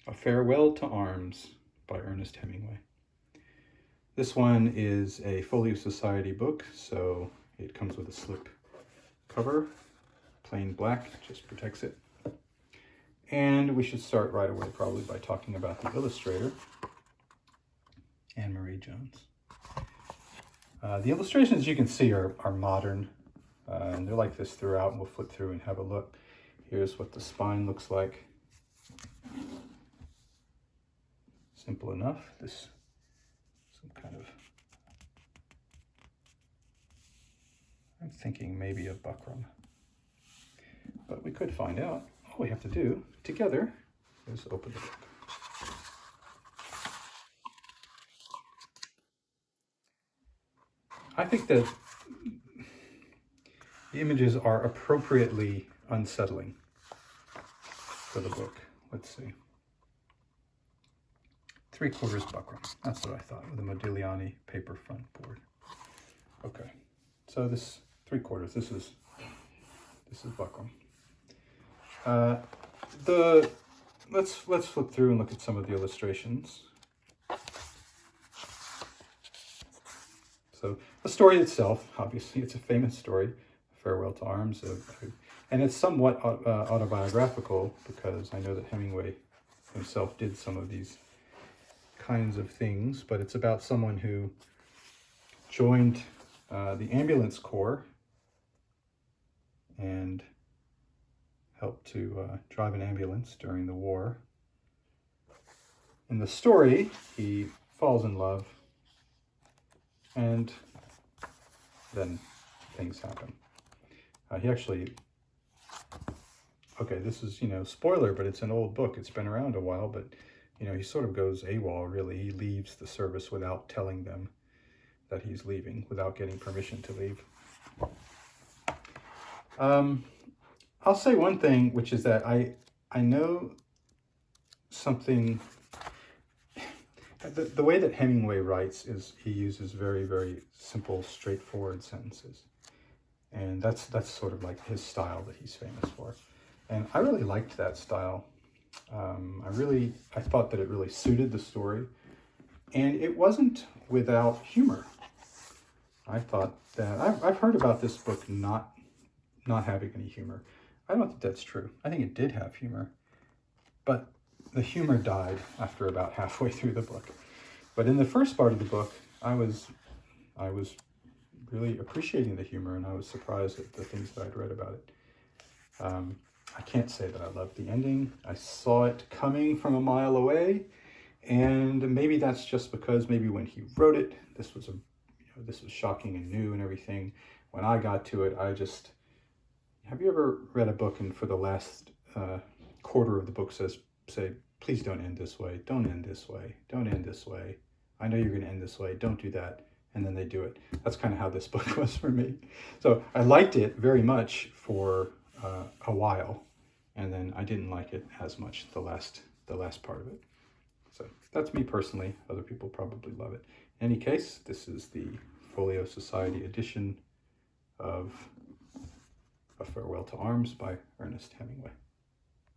A Farewell to Arms by Ernest Hemingway. This one is a Folio Society book, so it comes with a slip cover, plain black, just protects it. And we should start right away probably by talking about the illustrator, Anne Marie Jones. The illustrations, as you can see, are modern, and they're like this throughout, and we'll flip through and have a look. Here's what the spine looks like. Simple enough. This some kind of, I'm thinking maybe a buckram, but we could find out. All we have to do together is open the book. I think that the images are appropriately unsettling for the book. Let's see. 3/4 buckram. That's what I thought, with a Modigliani paper front board. Okay, so this 3/4. This is buckram. Let's flip through and look at some of the illustrations. So the story itself, obviously, it's a famous story, Farewell to Arms, and it's somewhat autobiographical, because I know that Hemingway himself did some of these kinds of things, but it's about someone who joined the ambulance corps and helped to drive an ambulance during the war. In the story, he falls in love, and then things happen. He actually, okay, this is, spoiler, but it's an old book. It's been around a while, but he sort of goes AWOL, really. He leaves the service without telling them that he's leaving, without getting permission to leave. I'll say one thing, which is that I know something. The way that Hemingway writes is he uses very, very simple, straightforward sentences. And that's sort of like his style that he's famous for. And I really liked that style. I thought that it really suited the story, and it wasn't without humor. I thought that, I've heard about this book not having any humor. I don't think that's true. I think it did have humor, but the humor died after about halfway through the book. But in the first part of the book, I was really appreciating the humor, and I was surprised at the things that I'd read about it. I can't say that I loved the ending. I saw it coming from a mile away, and maybe that's just because maybe when he wrote it, this was shocking and new and everything. When I got to it, have you ever read a book and for the last quarter of the book say, please don't end this way, don't end this way, don't end this way. I know you're going to end this way, don't do that. And then they do it. That's kind of how this book was for me. So I liked it very much for a while, and then I didn't like it as much the last part of it. So that's me personally. Other people probably love it. In any case, this is the Folio Society edition of A Farewell to Arms by Ernest Hemingway.